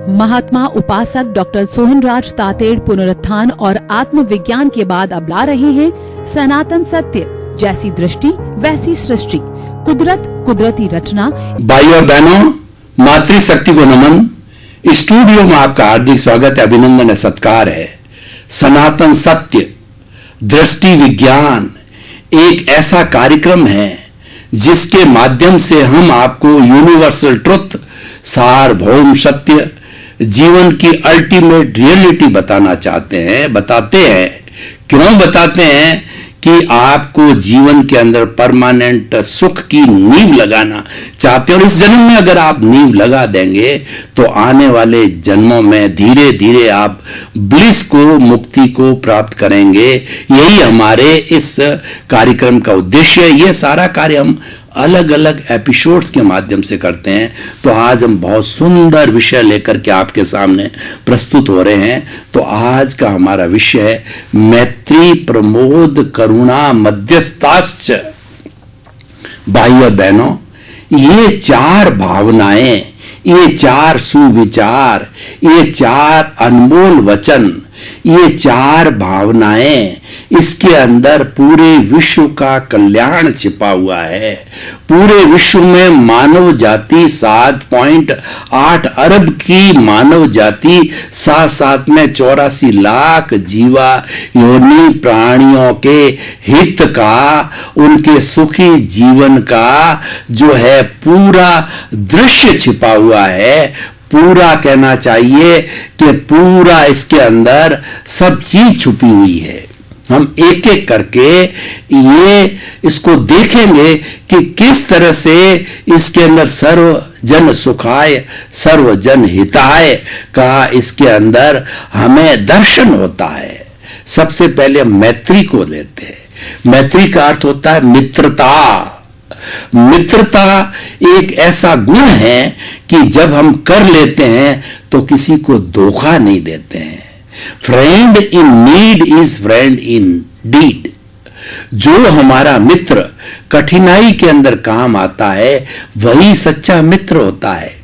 महात्मा उपासक डॉक्टर सोहनराज तातेड़ पुनरुत्थान और आत्मविज्ञान के बाद अब ला रहे हैं सनातन सत्य, जैसी दृष्टि वैसी सृष्टि, कुदरत कुदरती रचना। भाई और बहनों, मातृशक्ति को नमन। स्टूडियो में आपका हार्दिक स्वागत है, अभिनंदन है, सत्कार है। सनातन सत्य, दृष्टि विज्ञान एक ऐसा कार्यक्रम है जिसके माध्यम से हम आपको यूनिवर्सल ट्रुथ, सार्वभौम सत्य, जीवन की अल्टीमेट रियलिटी बताना चाहते हैं, बताते हैं। क्यों बताते हैं? कि आपको जीवन के अंदर परमानेंट सुख की नींव लगाना चाहते हैं, और इस जन्म में अगर आप नींव लगा देंगे तो आने वाले जन्मों में धीरे धीरे आप ब्लिस को, मुक्ति को प्राप्त करेंगे। यही हमारे इस कार्यक्रम का उद्देश्य है। ये सारा कार्य हम अलग अलग एपिसोड्स के माध्यम से करते हैं। तो आज हम बहुत सुंदर विषय लेकर के आपके सामने प्रस्तुत हो रहे हैं। तो आज का हमारा विषय है मैत्री, प्रमोद, करुणा, मध्यस्थाश्च। भाई और बहनों, ये चार भावनाएं, ये चार सुविचार, ये चार अनमोल वचन, ये चार भावनाएं, इसके अंदर पूरे विश्व का कल्याण छिपा हुआ है। पूरे विश्व में मानव जाति 7.8 अरब की मानव जाति, साथ में 84 लाख जीवा योनि प्राणियों के हित का, उनके सुखी जीवन का जो है पूरा दृश्य छिपा हुआ है। पूरा कहना चाहिए कि पूरा इसके अंदर सब चीज छुपी हुई है। हम एक एक करके ये इसको देखेंगे कि किस तरह से इसके अंदर सर्व जन सुखाय, सर्व जन हिताय का इसके अंदर हमें दर्शन होता है। सबसे पहले हम मैत्री को लेते हैं। मैत्री का अर्थ होता है मित्रता। मित्रता एक ऐसा गुण है कि जब हम कर लेते हैं तो किसी को धोखा नहीं देते हैं। Friend in need is friend in deed. जो हमारा मित्र कठिनाई के अंदर काम आता है वही सच्चा मित्र होता है।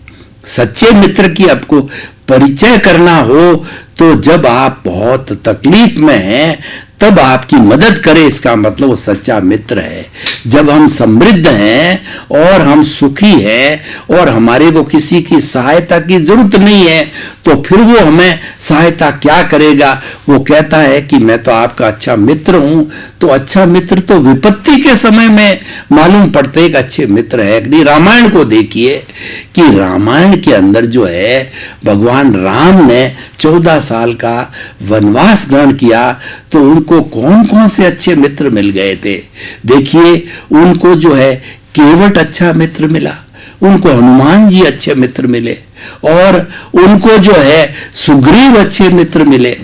सच्चे मित्र की आपको परिचय करना हो तो जब आप बहुत तकलीफ में हैं तब आपकी मदद करे, इसका मतलब वो सच्चा मित्र है। जब हम समृद्ध हैं और हम सुखी हैं और हमारे को किसी की सहायता की जरूरत नहीं है तो फिर वो हमें सहायता क्या करेगा? वो कहता है कि मैं तो आपका अच्छा मित्र हूं। तो अच्छा मित्र तो विपत्ति के समय में मालूम पड़ते एक अच्छे मित्र है। नहीं, रामायण को देखिए कि रामायण के अंदर जो है भगवान राम ने 14 साल का वनवास ग्रहण किया तो उनको कौन कौन से अच्छे मित्र मिल गए थे। देखिए, उनको जो है केवट अच्छा मित्र मिला, उनको हनुमान जी अच्छे मित्र मिले, और उनको जो है सुग्रीव अच्छे मित्र मिले।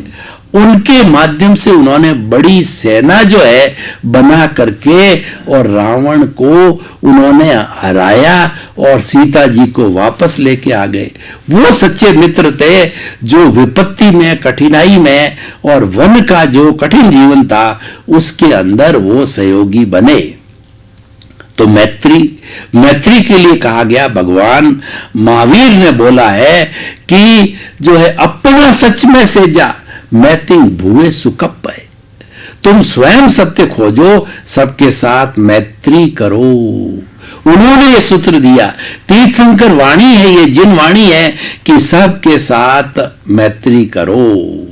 उनके माध्यम से उन्होंने बड़ी सेना जो है बना करके और रावण को उन्होंने हराया और सीता जी को वापस लेके आ गए। वो सच्चे मित्र थे जो विपत्ति में, कठिनाई में और वन का जो कठिन जीवन था उसके अंदर वो सहयोगी बने। तो मैत्री के लिए कहा गया, भगवान महावीर ने बोला है कि जो है अपना सच में से जा मैत्री भुए सुकप है। तुम स्वयं सत्य खोजो, सबके साथ मैत्री करो। उन्होंने ये सूत्र दिया। तीर्थंकर वाणी है, ये जिन वाणी है कि सबके साथ मैत्री करो।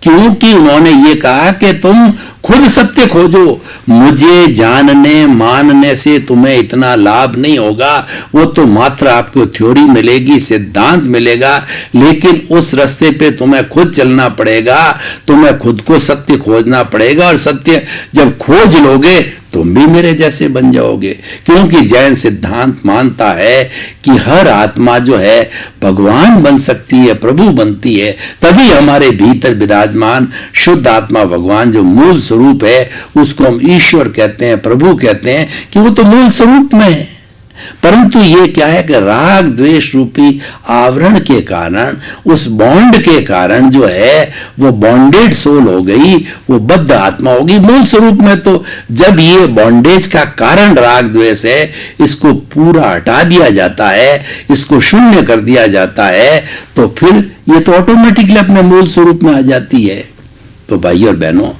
क्योंकि उन्होंने ये कहा कि तुम खुद सत्य खोजो। मुझे जानने मानने से तुम्हें इतना लाभ नहीं होगा, वो तो मात्र आपको थ्योरी मिलेगी, सिद्धांत मिलेगा, लेकिन उस रास्ते पे तुम्हें खुद चलना पड़ेगा। तुम्हें खुद को सत्य खोजना पड़ेगा, और सत्य जब खोज लोगे तुम भी मेरे जैसे बन जाओगे। क्योंकि जैन सिद्धांत मानता है कि हर आत्मा जो है भगवान बन सकती है, प्रभु बनती है। तभी हमारे भीतर विराजमान शुद्ध आत्मा भगवान जो मूल स्वरूप है उसको हम ईश्वर कहते हैं, प्रभु कहते हैं, कि वो तो मूल स्वरूप में है। परंतु ये क्या है कि राग द्वेष रूपी आवरण के कारण, उस बॉन्ड के कारण जो है वो बॉन्डेड सोल हो गई, वो बद्ध आत्मा होगी। मूल स्वरूप में तो जब ये बॉन्डेज का कारण राग द्वेष है, इसको पूरा हटा दिया जाता है, इसको शून्य कर दिया जाता है, तो फिर ये तो ऑटोमेटिकली अपने मूल स्वरूप में आ जाती है। तो भाई और बहनों,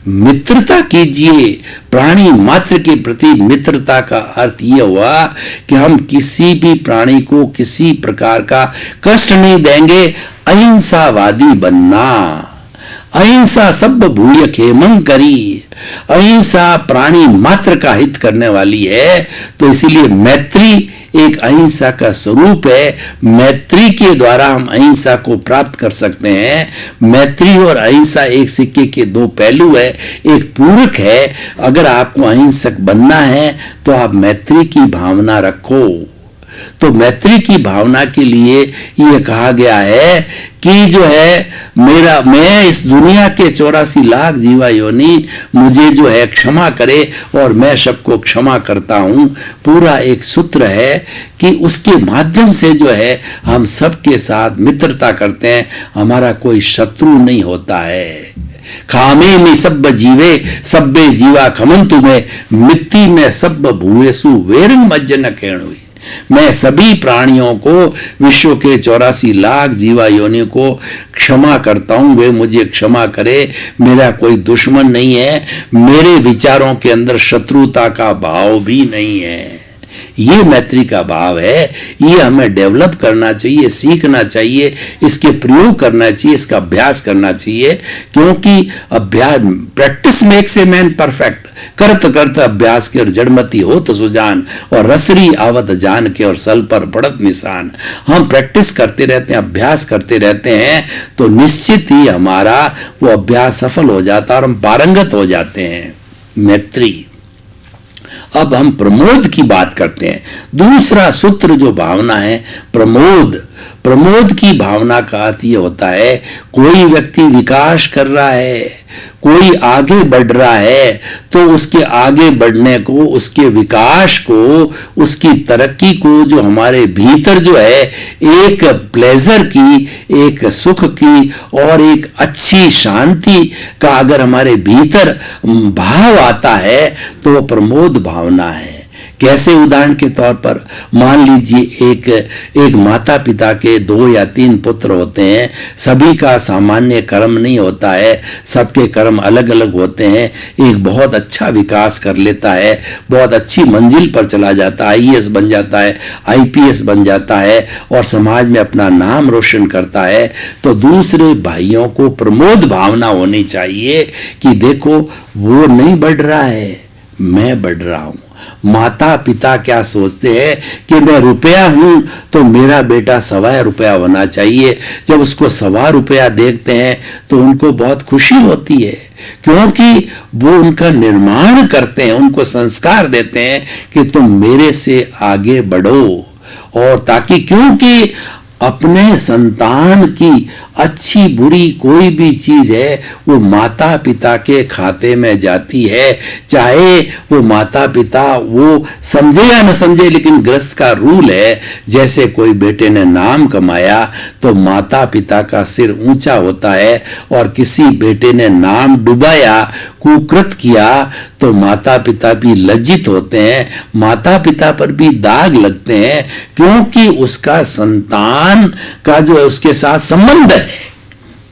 मित्रता कीजिए। प्राणी मात्र के प्रति मित्रता का अर्थ यह हुआ कि हम किसी भी प्राणी को किसी प्रकार का कष्ट नहीं देंगे। अहिंसावादी बनना, अहिंसा सब भूय खेमं करी, अहिंसा प्राणी मात्र का हित करने वाली है। तो इसीलिए मैत्री एक अहिंसा का स्वरूप है। मैत्री के द्वारा हम अहिंसा को प्राप्त कर सकते हैं। मैत्री और अहिंसा एक सिक्के के दो पहलू है, एक पूरक है। अगर आपको अहिंसक बनना है तो आप मैत्री की भावना रखो। तो मैत्री की भावना के लिए यह कहा गया है कि जो है मैं इस दुनिया के 84 लाख जीवा योनि मुझे जो है क्षमा करे और मैं सबको क्षमा करता हूं। पूरा एक सूत्र है कि उसके माध्यम से जो है हम सबके साथ मित्रता करते हैं, हमारा कोई शत्रु नहीं होता है। खामे में सब जीवे सब्बे जीवा खमंतु में, मिट्टी में सब भूएसु वेरंग मज्जन खेणुई। मैं सभी प्राणियों को, विश्व के 84 लाख जीवा योनि को क्षमा करता हूं, वे मुझे क्षमा करे। मेरा कोई दुश्मन नहीं है, मेरे विचारों के अंदर शत्रुता का भाव भी नहीं है। ये मैत्री का भाव है। ये हमें डेवलप करना चाहिए, सीखना चाहिए, इसके प्रयोग करना चाहिए, इसका अभ्यास करना चाहिए। क्योंकि अभ्यास, practice makes a man perfect. करत करत अभ्यास के और जड़मती हो तो सुजान, और रसरी आवत जान के और सल पर पड़त निशान। हम प्रैक्टिस करते रहते हैं, अभ्यास करते रहते हैं, तो निश्चित ही हमारा वो अभ्यास सफल हो जाता है और हम पारंगत हो जाते हैं। मैत्री। अब हम प्रमोद की बात करते हैं। दूसरा सूत्र जो भावना है प्रमोद। प्रमोद की भावना का अर्थ यह होता है, कोई व्यक्ति विकास कर रहा है, कोई आगे बढ़ रहा है, तो उसके आगे बढ़ने को, उसके विकास को, उसकी तरक्की को जो हमारे भीतर जो है एक प्लेजर की, एक सुख की और एक अच्छी शांति का अगर हमारे भीतर भाव आता है तो वो प्रमोद भावना है। कैसे? उदाहरण के तौर पर मान लीजिए एक माता पिता के 2 या 3 पुत्र होते हैं। सभी का सामान्य कर्म नहीं होता है, सबके कर्म अलग अलग होते हैं। एक बहुत अच्छा विकास कर लेता है, बहुत अच्छी मंजिल पर चला जाता है, IAS बन जाता है, IPS बन जाता है और समाज में अपना नाम रोशन करता है। तो दूसरे भाइयों को प्रमोद भावना होनी चाहिए कि देखो वो नहीं बढ़ रहा है, मैं बढ़ रहा हूं। माता पिता क्या सोचते हैं कि मैं रुपया हूं तो मेरा बेटा ₹1.25 होना चाहिए। जब उसको ₹1.25 देखते हैं तो उनको बहुत खुशी होती है, क्योंकि वो उनका निर्माण करते हैं, उनको संस्कार देते हैं कि तुम मेरे से आगे बढ़ो। और ताकि, क्योंकि अपने संतान की अच्छी बुरी कोई भी चीज है वो माता पिता के खाते में जाती है, चाहे वो माता पिता वो समझे या न समझे। लेकिन गृहस्थ का रूल है, जैसे कोई बेटे ने नाम कमाया तो माता पिता का सिर ऊंचा होता है, और किसी बेटे ने नाम डुबाया, कुकृत किया, तो माता पिता भी लज्जित होते हैं, माता पिता पर भी दाग लगते हैं, क्योंकि उसका संतान का जो है उसके साथ संबंध है।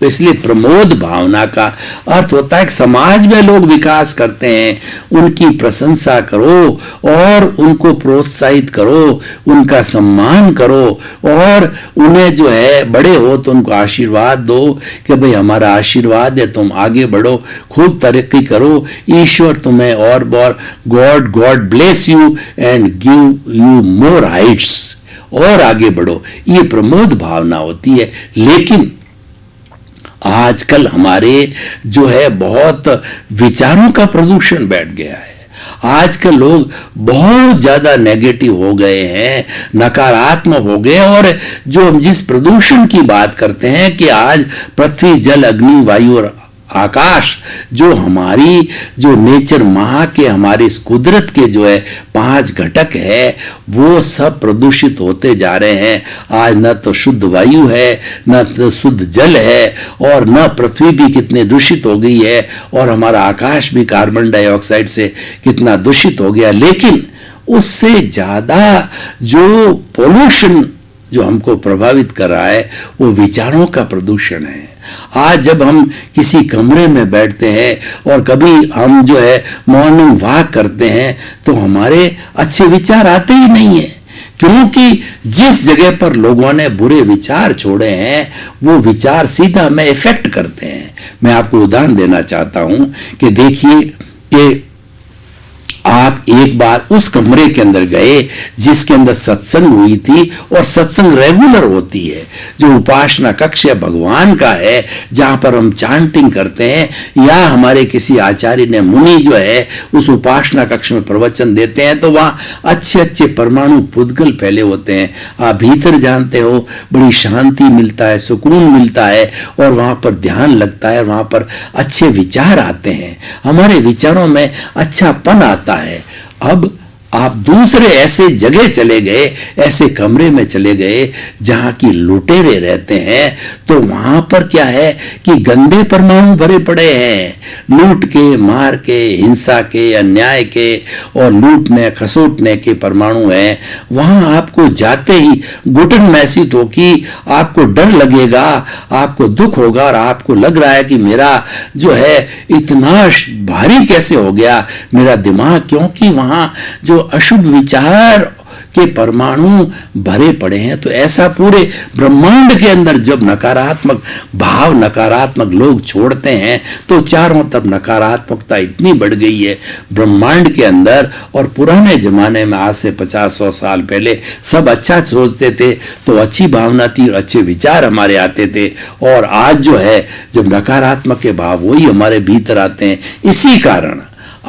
तो इसलिए प्रमोद भावना का अर्थ होता है कि समाज में लोग विकास करते हैं, उनकी प्रशंसा करो और उनको प्रोत्साहित करो, उनका सम्मान करो, और उन्हें जो है बड़े हो तो उनको आशीर्वाद दो कि भाई हमारा आशीर्वाद है, तुम आगे बढ़ो, खूब तरक्की करो, ईश्वर तुम्हें और God bless you and give you more Heights, और आगे बढ़ो। ये प्रमोद भावना होती है। लेकिन आजकल हमारे जो है बहुत विचारों का प्रदूषण बैठ गया है। आजकल लोग बहुत ज्यादा नेगेटिव हो गए हैं, नकारात्मक हो गए। और जो हम जिस प्रदूषण की बात करते हैं कि आज पृथ्वी जल अग्नि वायु और आकाश, जो हमारी जो नेचर महा के हमारी इस कुदरत के जो है 5 घटक है, वो सब प्रदूषित होते जा रहे हैं। आज न तो शुद्ध वायु है, न तो शुद्ध जल है, और न पृथ्वी भी कितनी दूषित हो गई है, और हमारा आकाश भी कार्बन डाइऑक्साइड से कितना दूषित हो गया। लेकिन उससे ज्यादा जो पोल्यूशन जो हमको प्रभावित कर रहा है वो विचारों का प्रदूषण है। आज जब हम किसी कमरे में बैठते हैं और कभी हम जो है मॉर्निंग वॉक करते हैं तो हमारे अच्छे विचार आते ही नहीं है, क्योंकि जिस जगह पर लोगों ने बुरे विचार छोड़े हैं वो विचार सीधा हमें इफेक्ट करते हैं। मैं आपको उदाहरण देना चाहता हूं कि देखिए कि आप एक बार उस कमरे के अंदर गए जिसके अंदर सत्संग हुई थी, और सत्संग रेगुलर होती है, जो उपासना कक्ष भगवान का है, जहां पर हम चांटिंग करते हैं, या हमारे किसी आचार्य ने मुनि जो है उस उपासना कक्ष में प्रवचन देते हैं, तो वहां अच्छे अच्छे परमाणु पुद्गल फैले होते हैं। आप भीतर जानते हो बड़ी शांति मिलता है, सुकून मिलता है, और वहां पर ध्यान लगता है, वहां पर अच्छे विचार आते हैं, हमारे विचारों में अच्छापन आता है। अब आप दूसरे ऐसे जगह चले गए, ऐसे कमरे में चले गए जहां की लुटेरे रहते हैं, तो वहां पर क्या है कि गंदे परमाणु भरे पड़े हैं, लूट के, मार के, हिंसा के, अन्याय के और लूटने खसोटने के परमाणु हैं। वहां आपको जाते ही घुटन महसूस हो कि आपको डर लगेगा, आपको दुख होगा, और आपको लग रहा है कि मेरा जो है इतना भारी कैसे हो गया मेरा दिमाग, क्योंकि वहां जो अशुभ विचार के परमाणु भरे पड़े हैं। तो ऐसा पूरे ब्रह्मांड के अंदर जब नकारात्मक भाव, नकारात्मक लोग छोड़ते हैं, तो चारों तरफ नकारात्मकता इतनी बढ़ गई है ब्रह्मांड के अंदर। और पुराने जमाने में आज से 50-100 साल पहले सब अच्छा सोचते थे, तो अच्छी भावना थी और अच्छे विचार हमारे आते थे। और आज जो है जब नकारात्मक के भाव वही हमारे भीतर आते हैं, इसी कारण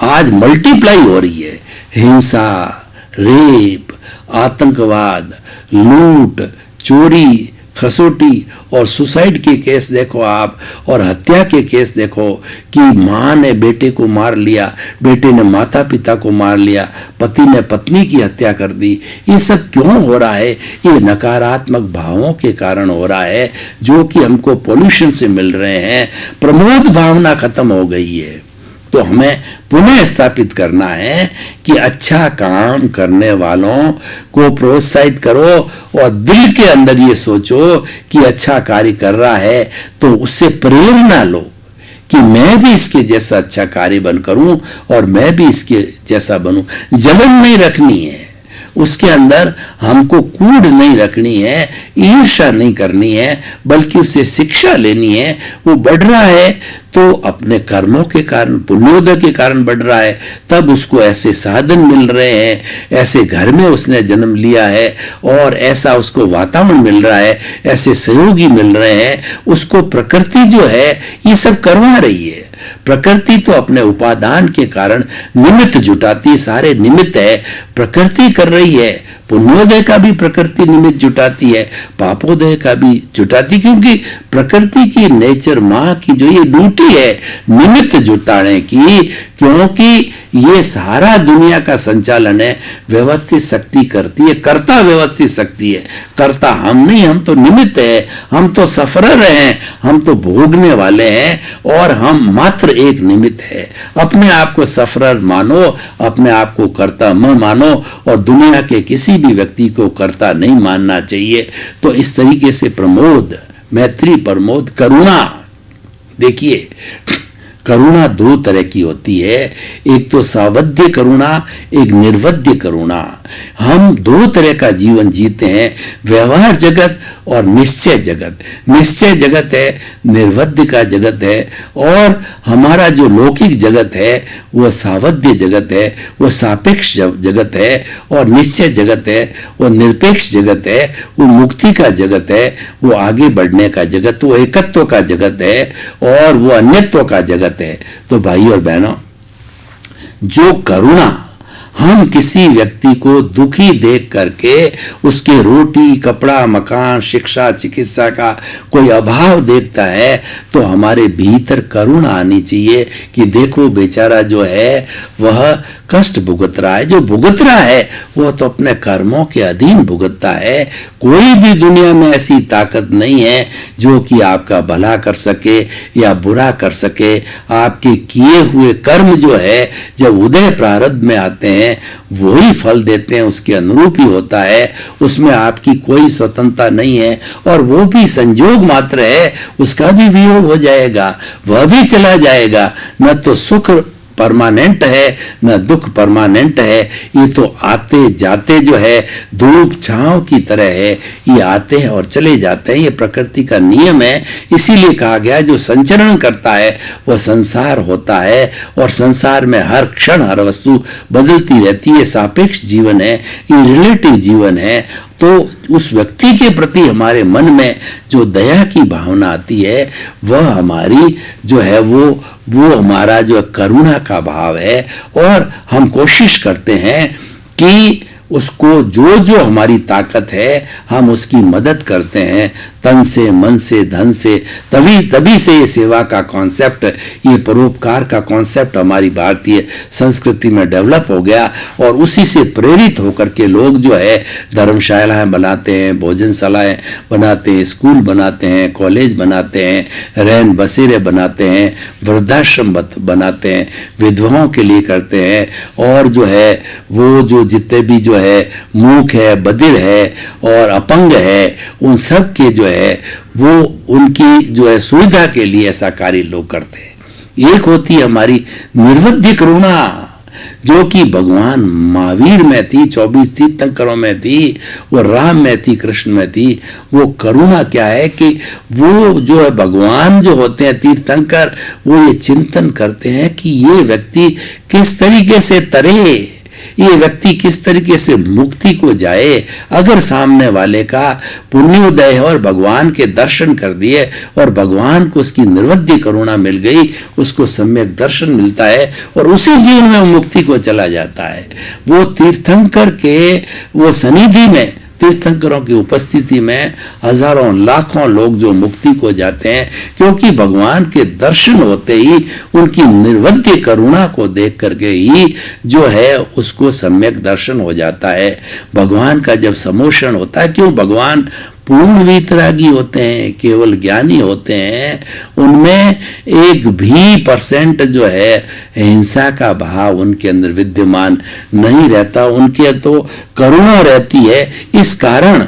आज मल्टीप्लाई हो रही है हिंसा, रेप, आतंकवाद, लूट, चोरी, खसोटी और सुसाइड के केस देखो आप, और हत्या के केस देखो कि माँ ने बेटे को मार लिया, बेटे ने माता पिता को मार लिया, पति ने पत्नी की हत्या कर दी। ये सब क्यों हो रहा है? ये नकारात्मक भावों के कारण हो रहा है, जो कि हमको पोल्यूशन से मिल रहे हैं। प्रमोद भावना खत्म हो गई है। तो हमें पुनः स्थापित करना है कि अच्छा काम करने वालों को प्रोत्साहित करो, और दिल के अंदर ये सोचो कि अच्छा कार्य कर रहा है तो उससे प्रेरणा लो कि मैं भी इसके जैसा अच्छा कार्य बन करूं और मैं भी इसके जैसा बनूं। जलन नहीं रखनी है उसके अंदर, हमको कूड़ नहीं रखनी है, ईर्ष्या नहीं करनी है, बल्कि उससे शिक्षा लेनी है। वो बढ़ रहा है तो अपने कर्मों के कारण, पुण्योदय के कारण बढ़ रहा है, तब उसको ऐसे साधन मिल रहे हैं, ऐसे घर में उसने जन्म लिया है और ऐसा उसको वातावरण मिल रहा है, ऐसे सहयोगी मिल रहे हैं, उसको प्रकृति जो है ये सब करवा रही है। प्रकृति तो अपने उपादान के कारण निमित्त जुटाती, सारे निमित्त है, प्रकृति कर रही है। पुण्योदय का भी प्रकृति निमित्त जुटाती है, पापोदय का भी जुटाती, क्योंकि प्रकृति की नेचर माँ की जो ये ड्यूटी है निमित्त जुटाने की, क्योंकि ये सारा दुनिया का संचालन है व्यवस्थित शक्ति करती है, कर्ता व्यवस्थित शक्ति है, कर्ता हम नहीं, हम तो निमित्त है, हम तो सफरर हैं, हम तो भोगने वाले हैं, और हम मात्र एक निमित्त है। अपने आप को सफरर मानो, अपने आप को कर्ता मत मानो, और दुनिया के किसी भी व्यक्ति को कर्ता नहीं मानना चाहिए। तो इस तरीके से प्रमोद, मैत्री, प्रमोद, करुणा, देखिए करुणा 2 तरह की होती है, एक तो सावध्य करुणा, एक निर्वध्य करुणा। हम 2 तरह का जीवन जीते हैं, व्यवहार जगत और निश्चय जगत। निश्चय जगत है, निर्वध्य का जगत है, और हमारा जो लौकिक जगत है वह सावध्य जगत है, वो सापेक्ष जगत है, और निश्चय जगत है वो निरपेक्ष जगत है, वो मुक्ति का जगत है, वो आगे बढ़ने का जगत, वो एकत्व का जगत है, और वो अन्यत्व का जगत है। तो भाई और बहनों, जो करुणा हम किसी व्यक्ति को दुखी देख करके उसके रोटी, कपड़ा, मकान, शिक्षा, चिकित्सा का कोई अभाव देखता है तो हमारे भीतर करुणा आनी चाहिए कि देखो बेचारा जो है वह कष्ट भुगत रहा है। जो भुगत रहा है वो तो अपने कर्मों के अधीन भुगतता है। कोई भी दुनिया में ऐसी ताकत नहीं है जो कि आपका भला कर सके या बुरा कर सके। आपके किए हुए कर्म जो है जब उदय प्रारब्ध में आते हैं वही फल देते हैं, उसके अनुरूप ही होता है। उसमें आपकी कोई स्वतंत्रता नहीं है और वो भी संयोग मात्र है, उसका भी वियोग हो जाएगा, वह भी चला जाएगा। न तो सुख परमानेंट है न दुख परमानेंट है। ये तो आते जाते जो है धूप छांव की तरह है, ये आते हैं और चले जाते हैं। ये प्रकृति का नियम है। इसीलिए कहा गया जो संचरण करता है वह संसार होता है और संसार में हर क्षण हर वस्तु बदलती रहती है। सापेक्ष जीवन है, ये रिलेटिव जीवन है। तो उस व्यक्ति के प्रति हमारे मन में जो दया की भावना आती है वह हमारी जो है वो हमारा जो करुणा का भाव है। और हम कोशिश करते हैं कि उसको जो हमारी ताकत है हम उसकी मदद करते हैं, तन से, मन से, धन से। तभी से ये सेवा का कॉन्सेप्ट, ये परोपकार का कॉन्सेप्ट हमारी भारतीय संस्कृति में डेवलप हो गया और उसी से प्रेरित होकर के लोग जो है धर्मशालाएं बनाते हैं, भोजनशालाएं बनाते हैं, स्कूल बनाते हैं, कॉलेज बनाते हैं, रैन बसेरे बनाते हैं, वृद्धाश्रम बनाते हैं, विधवाओं के लिए करते हैं। और जो है वो जो जितने भी जो है मूक है, बधिर है और अपंग है, उन सब के जो है वो उनकी जो है सुविधा के लिए ऐसा कार्य लोग करते हैं। एक होती है हमारी निर्वध्य करुणा जो कि भगवान महावीर में थी, 24 तीर्थंकरों में थी, वो राम में थी, कृष्ण में थी। वो करुणा क्या है कि वो जो है भगवान जो होते हैं तीर्थंकर, वो ये चिंतन करते हैं कि ये व्यक्ति किस तरीके से तरे, ये व्यक्ति किस तरीके से मुक्ति को जाए। अगर सामने वाले का पुण्योदय है और भगवान के दर्शन कर दिए और भगवान को उसकी निर्वध्य करुणा मिल गई, उसको सम्यक दर्शन मिलता है और उसी जीवन में मुक्ति को चला जाता है। वो तीर्थंकर के वो सनिधि में, तीर्थंकरों की उपस्थिति में हजारों लाखों लोग जो मुक्ति को जाते हैं, क्योंकि भगवान के दर्शन होते ही उनकी निर्वध्य करुणा को देख करके ही जो है उसको सम्यक दर्शन हो जाता है। भगवान का जब समोषण होता है, क्यों भगवान पूर्ण वीतरागी होते हैं, केवल ज्ञानी होते हैं, उनमें 1% भी जो है हिंसा का भाव उनके अंदर विद्यमान नहीं रहता। उनके तो करुणा रहती है। इस कारण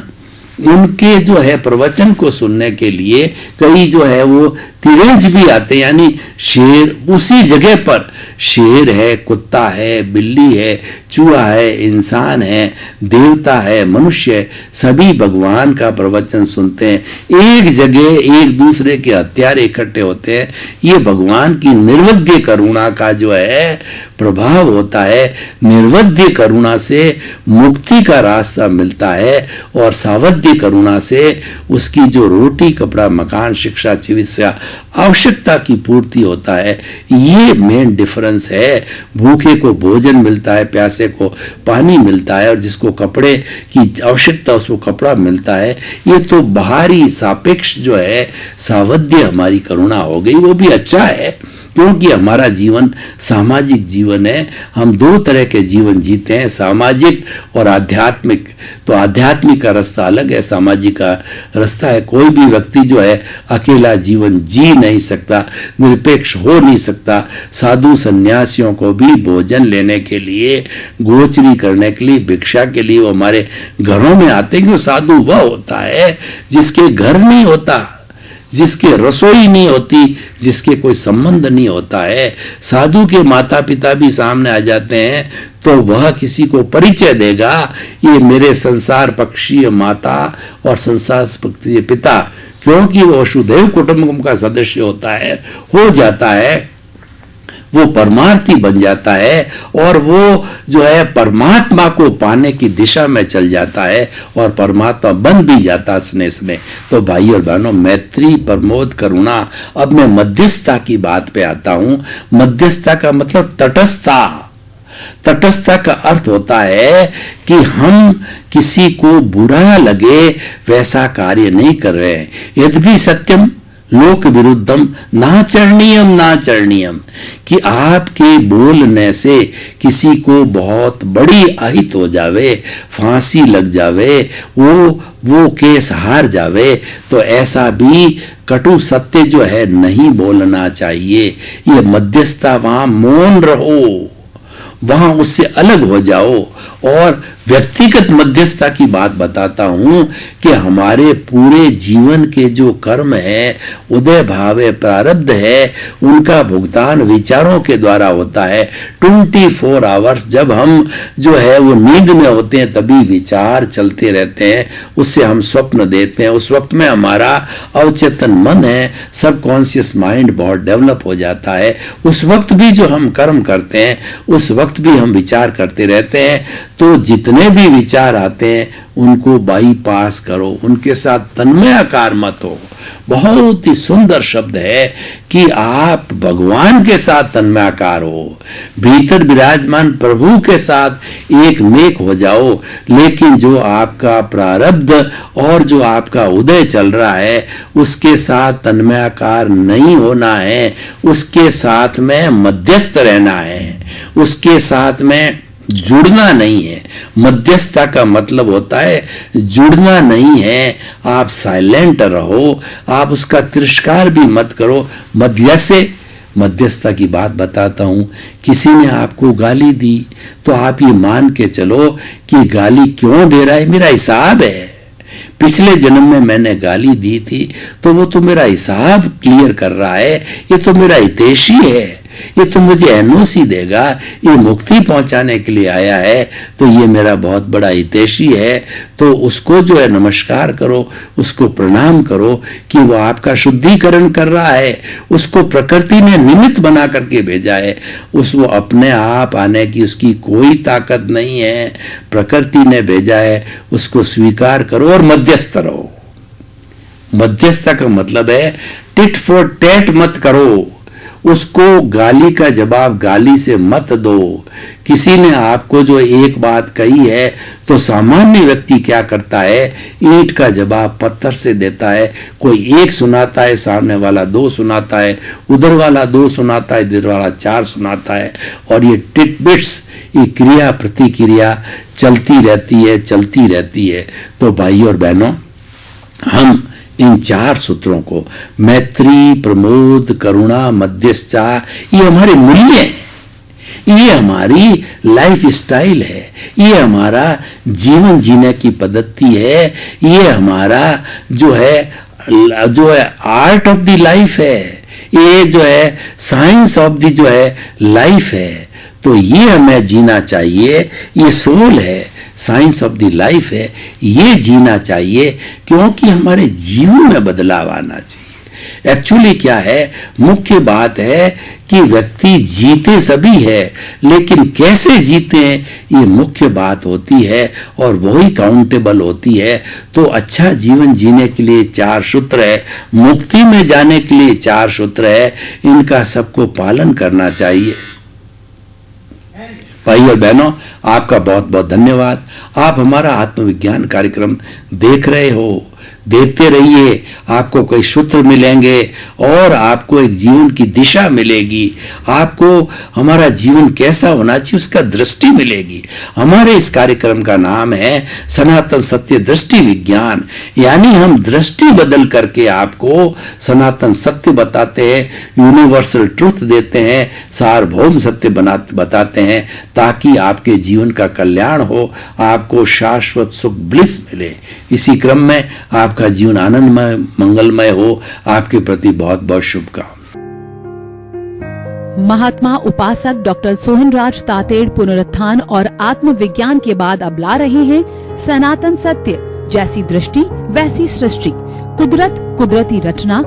उनके जो है प्रवचन को सुनने के लिए कई जो है वो तिरंज भी आते हैं। यानी शेर उसी जगह पर, शेर है, कुत्ता है, बिल्ली है, चूहा है, इंसान है, देवता है, मनुष्य है, सभी भगवान का प्रवचन सुनते हैं। एक जगह एक दूसरे के हत्यारे इकट्ठे होते हैं। ये भगवान की निर्वध्य करुणा का जो है प्रभाव होता है। निर्वध्य करुणा से मुक्ति का रास्ता मिलता है और सावध्य करुणा से उसकी जो रोटी, कपड़ा, मकान, शिक्षा, चिकित्सा आवश्यकता की पूर्ति होता है। ये मेन डिफरेंस है। भूखे को भोजन मिलता है, प्यासे को पानी मिलता है और जिसको कपड़े की आवश्यकता उसको कपड़ा मिलता है। ये तो बाहरी सापेक्ष जो है सावध्य हमारी करुणा हो गई। वो भी अच्छा है क्योंकि हमारा जीवन सामाजिक जीवन है। हम दो तरह के जीवन जीते हैं, सामाजिक और आध्यात्मिक। तो आध्यात्मिक का रास्ता अलग है, सामाजिक का रास्ता है। कोई भी व्यक्ति जो है अकेला जीवन जी नहीं सकता, निरपेक्ष हो नहीं सकता। साधु सन्यासियों को भी भोजन लेने के लिए, गोचरी करने के लिए, भिक्षा के लिए वो हमारे घरों में आते हैं। क्योंकि साधु वह होता है जिसके घर नहीं होता, जिसके रसोई नहीं होती, जिसके कोई संबंध नहीं होता है। साधु के माता पिता भी सामने आ जाते हैं तो वह किसी को परिचय देगा, ये मेरे संसार पक्षीय माता और संसार पक्षीय पिता, क्योंकि वो वसुधैव कुटुंबकम का सदस्य होता है, हो जाता है, वो परमार्थी बन जाता है और वो जो है परमात्मा को पाने की दिशा में चल जाता है और परमात्मा बन भी जाता स्नेह स्नेह। तो भाई और बहनों, मैत्री, प्रमोद, करुणा। अब मैं मध्यस्थता की बात पे आता हूं। मध्यस्थता का मतलब तटस्थता। तटस्थता का अर्थ होता है कि हम किसी को बुरा लगे वैसा कार्य नहीं कर रहे हैं। यद्यपि सत्यम लोक विरुद्धम नाचरणीयम नाचरणीयम, कि आपके बोलने से किसी को बहुत बड़ी अहित हो जावे, फांसी लग जावे, वो केस हार जावे, तो ऐसा भी कटु सत्य जो है नहीं बोलना चाहिए। ये मध्यस्थता, वहां मौन रहो, वहां उससे अलग हो जाओ। और व्यक्तिगत मध्यस्थता की बात बताता हूं कि हमारे पूरे जीवन के जो कर्म है, उदय भाव है, प्रारब्ध है, उनका भुगतान विचारों के द्वारा होता है। 24 आवर्स जब हम जो है वो नींद में होते हैं तभी विचार चलते रहते हैं, उससे हम स्वप्न देते हैं। उस वक्त में हमारा अवचेतन मन है, सबकॉन्शियस माइंड बहुत डेवलप हो जाता है। उस वक्त भी जो हम कर्म करते हैं, उस वक्त भी हम विचार करते रहते हैं। तो जितने भी विचार आते हैं उनको बाईपास करो, उनके साथ तन्मयाकार मत हो। बहुत ही सुंदर शब्द है कि आप भगवान के साथ तन्मयाकार हो, भीतर विराजमान प्रभु के साथ एक मेक हो जाओ। लेकिन जो आपका प्रारब्ध और जो आपका उदय चल रहा है उसके साथ तन्मयाकार नहीं होना है, उसके साथ में मध्यस्थ रहना है, उसके साथ में जुड़ना नहीं है। मध्यस्थता का मतलब होता है जुड़ना नहीं है। आप साइलेंट रहो, आप उसका तिरस्कार भी मत करो। मध्यस्थता की बात बताता हूं। किसी ने आपको गाली दी तो आप ये मान के चलो कि गाली क्यों दे रहा है, मेरा हिसाब है, पिछले जन्म में मैंने गाली दी थी तो वो तो मेरा हिसाब क्लियर कर रहा है, ये तो मेरा हितैषी है, ये तो मुझे एनओसी देगा, ये मुक्ति पहुंचाने के लिए आया है, तो ये मेरा बहुत बड़ा हितैषी है। तो उसको जो है नमस्कार करो, उसको प्रणाम करो कि वो आपका शुद्धिकरण कर रहा है। उसको प्रकृति ने निमित्त बना करके भेजा है, वो अपने आप आने की उसकी कोई ताकत नहीं है, प्रकृति ने भेजा है, उसको स्वीकार करो और मध्यस्थ रहो। मध्यस्थता का मतलब है टिट फॉर टैट मत करो, उसको गाली का जवाब गाली से मत दो। किसी ने आपको जो एक बात कही है तो सामान्य व्यक्ति क्या करता है, ईंट का जवाब पत्थर से देता है। कोई एक सुनाता है, सामने वाला 2 सुनाता है, उधर वाला 2 सुनाता है, इधर वाला 4 सुनाता है, और ये टिटबिट्स, ये क्रिया प्रतिक्रिया चलती रहती है। तो भाई और बहनों, हम इन 4 सूत्रों को, मैत्री, प्रमोद, करुणा, मध्यस्थता, ये हमारे मूल्य हैं, ये हमारी लाइफ स्टाइल है, ये हमारा जीवन जीने की पद्धति है, ये हमारा जो है आर्ट ऑफ द लाइफ है, ये जो है साइंस ऑफ द जो है लाइफ है। तो ये हमें जीना चाहिए, ये सोल है, साइंस ऑफ द लाइफ है, ये जीना चाहिए, क्योंकि हमारे जीवन में बदलाव आना चाहिए। एक्चुअली क्या है, मुख्य बात है कि व्यक्ति जीते सभी है, लेकिन कैसे जीते ये मुख्य बात होती है और वही काउंटेबल होती है। तो अच्छा जीवन जीने के लिए 4 सूत्र है, मुक्ति में जाने के लिए 4 सूत्र है, इनका सबको पालन करना चाहिए। भाई और बहनों, आपका बहुत बहुत धन्यवाद। आप हमारा आत्मविज्ञान कार्यक्रम देख रहे हो, देखते रहिए, आपको कई सूत्र मिलेंगे और आपको एक जीवन की दिशा मिलेगी, आपको हमारा जीवन कैसा होना चाहिए उसका दृष्टि मिलेगी। हमारे इस कार्यक्रम का नाम है सनातन सत्य दृष्टि विज्ञान, यानी हम दृष्टि बदल करके आपको सनातन सत्य बताते हैं, यूनिवर्सल ट्रुथ देते हैं, सार्वभौम सत्य बताते हैं, ताकि आपके जीवन का कल्याण हो, आपको शाश्वत सुख ब्लिस मिले। इसी क्रम में आपका जीवन आनंदमय मंगलमय हो, आपके प्रति बहुत बहुत शुभकामनाएं। महात्मा उपासक डॉक्टर सोहनराज तातेड़ पुनरुत्थान और आत्मविज्ञान के बाद अब ला रहे हैं सनातन सत्य, जैसी दृष्टि वैसी सृष्टि, कुदरत कुदरती रचना।